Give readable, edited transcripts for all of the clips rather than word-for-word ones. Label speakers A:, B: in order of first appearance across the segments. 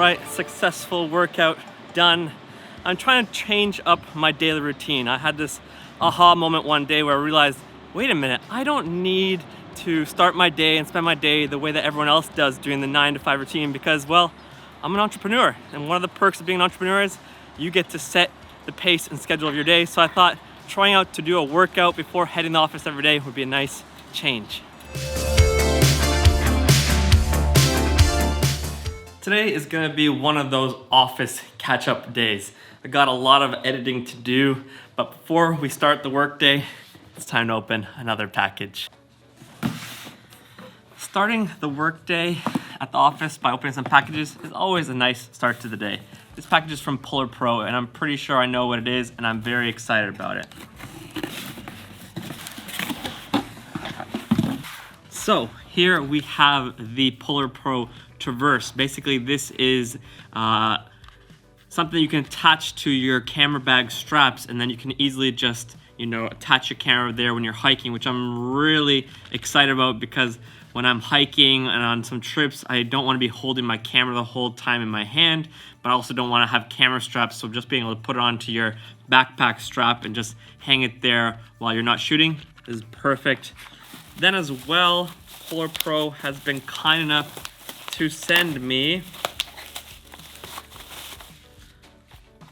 A: right, successful workout done. I'm trying to change up my daily routine. I had this aha moment one day where I realized, wait a minute, I don't need to start my day and spend my day the way that everyone else does during the 9 to 5 routine because, well, I'm an entrepreneur. And one of the perks of being an entrepreneur is you get to set the pace and schedule of your day. So I thought trying out to do a workout before heading to the office every day would be a nice change. Today is gonna be one of those office catch-up days. I got a lot of editing to do, but before we start the workday, it's time to open another package. Starting the workday at the office by opening some packages is always a nice start to the day. This package is from Polar Pro, and I'm pretty sure I know what it is, and I'm very excited about it. So here we have the Polar Pro Traverse. Basically, this is something you can attach to your camera bag straps, and then you can easily just, attach your camera there when you're hiking, which I'm really excited about because when I'm hiking and on some trips, I don't want to be holding my camera the whole time in my hand, but I also don't want to have camera straps, so just being able to put it onto your backpack strap and just hang it there while you're not shooting is perfect. Then as well, Polar Pro has been kind enough to send me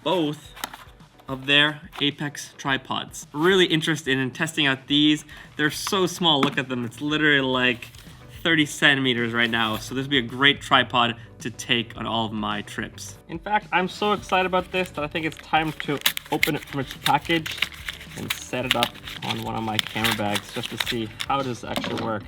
A: both of their Apex tripods. Really interested in testing out these. They're so small, look at them. It's literally like 30 centimeters right now. So this would be a great tripod to take on all of my trips. In fact, I'm so excited about this that I think it's time to open it from its package and set it up on one of my camera bags just to see how does it actually work.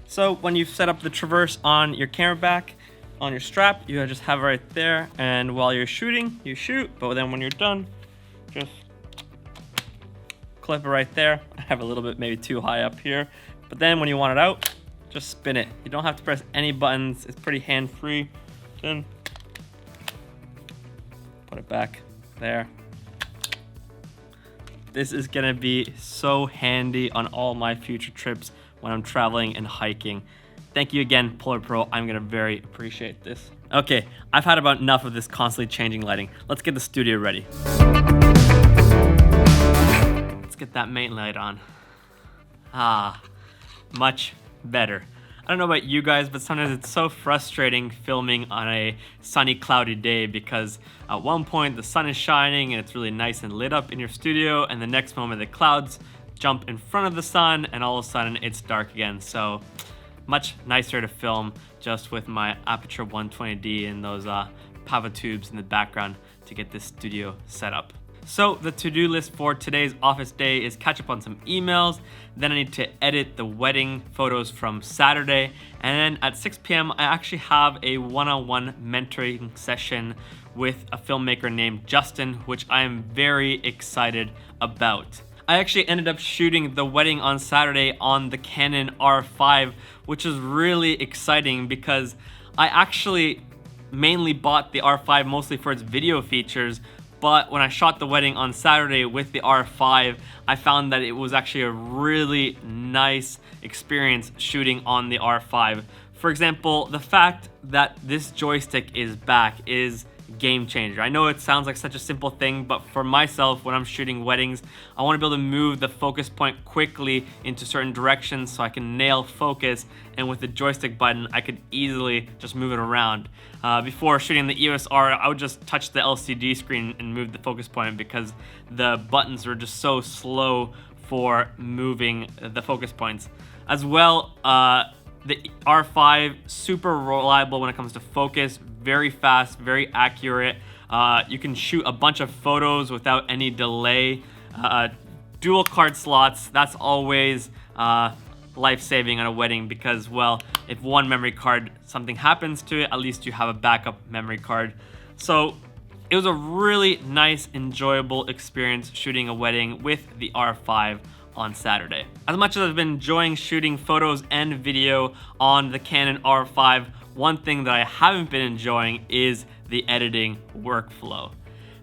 A: So when you set up the Traverse on your camera back, on your strap, you just have it right there, and while you're shooting, you shoot, but then when you're done, just clip it right there. I have a little bit maybe too high up here, but then when you want it out, just spin it. You don't have to press any buttons. It's pretty hand-free. Then put it back there. This is gonna be so handy on all my future trips when I'm traveling and hiking. Thank you again, Polar Pro. I'm gonna very appreciate this. Okay, I've had about enough of this constantly changing lighting. Let's get the studio ready. Let's get that main light on. Much better. I don't know about you guys, but sometimes it's so frustrating filming on a sunny, cloudy day because at one point the sun is shining and it's really nice and lit up in your studio, and the next moment the clouds jump in front of the sun and all of a sudden it's dark again. So much nicer to film just with my Aperture 120D and those Pava tubes in the background to get this studio set up. So the to-do list for today's office day is catch up on some emails, then I need to edit the wedding photos from Saturday, and then at 6 p.m. I actually have a one-on-one mentoring session with a filmmaker named Justin, which I am very excited about. I actually ended up shooting the wedding on Saturday on the Canon R5, which is really exciting because I actually mainly bought the R5 mostly for its video features, but when I shot the wedding on Saturday with the R5, I found that it was actually a really nice experience shooting on the R5. For example, the fact that this joystick is back is game changer. I know it sounds like such a simple thing, but for myself, when I'm shooting weddings, I want to be able to move the focus point quickly into certain directions so I can nail focus, and with the joystick button, I could easily just move it around. Before shooting the EOS R, I would just touch the LCD screen and move the focus point because the buttons were just so slow for moving the focus points. As well, the R5, super reliable when it comes to focus, very fast, very accurate. You can shoot a bunch of photos without any delay. Dual card slots, that's always life-saving on a wedding because, well, if one memory card, something happens to it, at least you have a backup memory card. So it was a really nice, enjoyable experience shooting a wedding with the R5 on Saturday. As much as I've been enjoying shooting photos and video on the Canon R5, one thing that I haven't been enjoying is the editing workflow.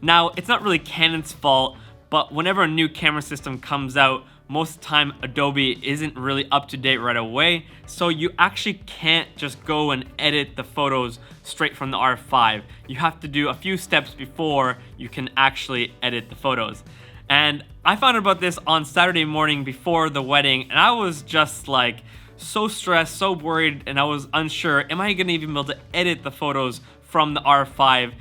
A: Now, it's not really Canon's fault, But whenever a new camera system comes out, most of the time Adobe isn't really up to date right away, so you actually can't just go and edit the photos straight from the R5. You have to do a few steps before you can actually edit the photos. And I found out about this on Saturday morning before the wedding, and I was just like so stressed, so worried, and I was unsure, am I gonna even be able to edit the photos from the R5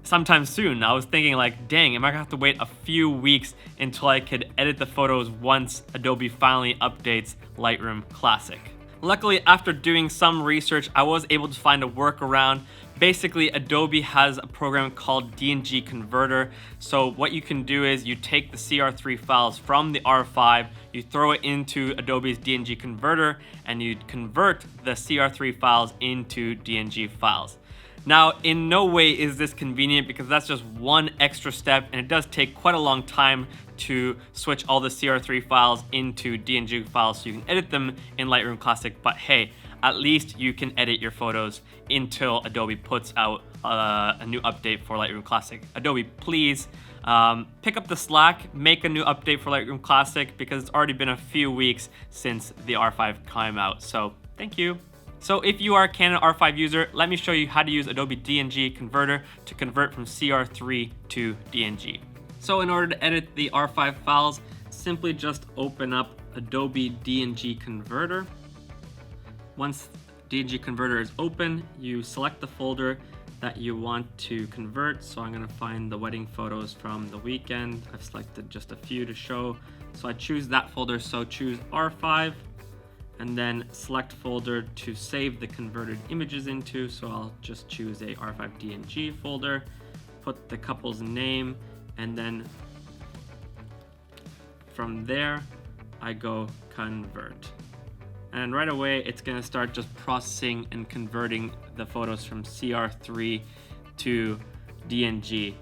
A: sometime soon? I was thinking like, dang, am I gonna have to wait a few weeks until I could edit the photos once Adobe finally updates Lightroom Classic? Luckily, after doing some research, I was able to find a workaround. Basically, Adobe has a program called DNG Converter. So what you can do is you take the CR3 files from the R5, you throw it into Adobe's DNG Converter, and you convert the CR3 files into DNG files. Now, in no way is this convenient because that's just one extra step, and it does take quite a long time to switch all the CR3 files into DNG files so you can edit them in Lightroom Classic. But hey, at least you can edit your photos until Adobe puts out a new update for Lightroom Classic. Adobe, please pick up the slack, make a new update for Lightroom Classic because it's already been a few weeks since the R5 came out. So thank you. So if you are a Canon R5 user, let me show you how to use Adobe DNG Converter to convert from CR3 to DNG. So in order to edit the R5 files, simply just open up Adobe DNG Converter. Once DNG Converter is open, you select the folder that you want to convert. So I'm gonna find the wedding photos from the weekend. I've selected just a few to show. So I choose that folder, so choose R5, and then select folder to save the converted images into. So I'll just choose a R5 DNG folder, put the couple's name, and then from there, I go convert. And right away, it's gonna start just processing and converting the photos from CR3 to DNG.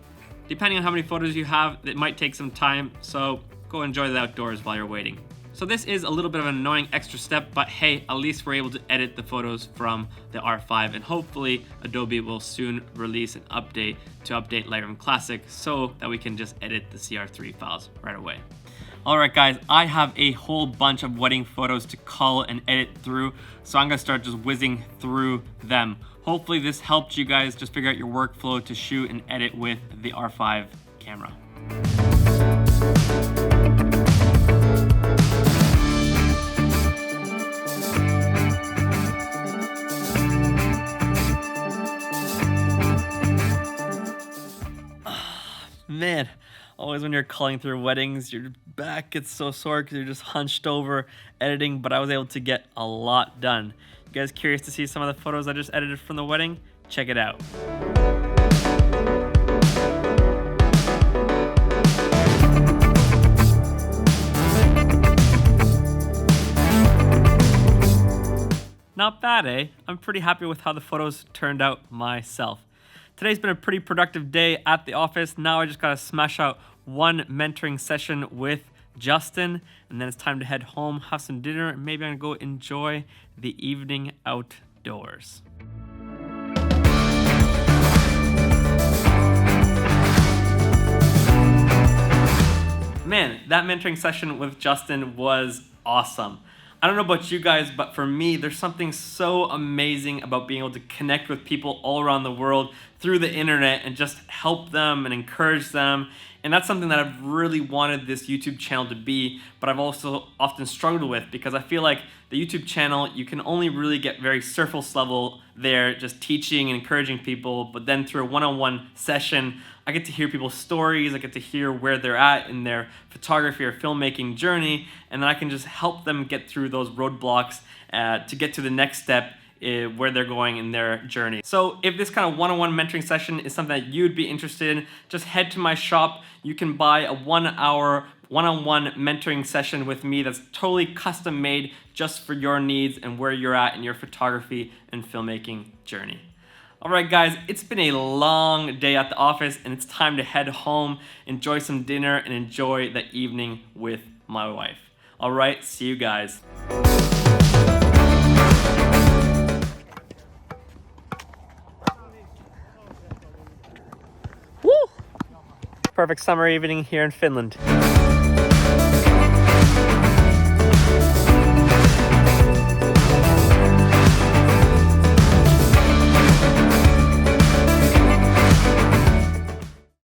A: Depending on how many photos you have, it might take some time, so go enjoy the outdoors while you're waiting. So this is a little bit of an annoying extra step, but hey, at least we're able to edit the photos from the R5, and hopefully Adobe will soon release an update to update Lightroom Classic so that we can just edit the CR3 files right away. All right, guys, I have a whole bunch of wedding photos to cull and edit through, so I'm gonna start just whizzing through them. Hopefully this helped you guys just figure out your workflow to shoot and edit with the R5 camera. Man, always when you're culling through weddings, your back gets so sore because you're just hunched over editing, but I was able to get a lot done. You guys curious to see some of the photos I just edited from the wedding? Check it out. Not bad, eh? I'm pretty happy with how the photos turned out myself. Today's been a pretty productive day at the office. Now I just gotta smash out one mentoring session with Justin, and then it's time to head home, have some dinner, and maybe I'm gonna go enjoy the evening outdoors. Man, that mentoring session with Justin was awesome. I don't know about you guys, but for me, there's something so amazing about being able to connect with people all around the world through the internet and just help them and encourage them. And that's something that I've really wanted this YouTube channel to be, but I've also often struggled with because I feel like the YouTube channel, you can only really get very surface level there, just teaching and encouraging people, but then through a one-on-one session, I get to hear people's stories, I get to hear where they're at in their photography or filmmaking journey, and then I can just help them get through those roadblocks to get to the next step where they're going in their journey. So if this kind of one-on-one mentoring session is something that you'd be interested in, just head to my shop. You can buy a 1-hour one-on-one mentoring session with me that's totally custom made just for your needs and where you're at in your photography and filmmaking journey. All right, guys, it's been a long day at the office and it's time to head home, enjoy some dinner, and enjoy the evening with my wife. All right, see you guys. perfect summer evening here in Finland.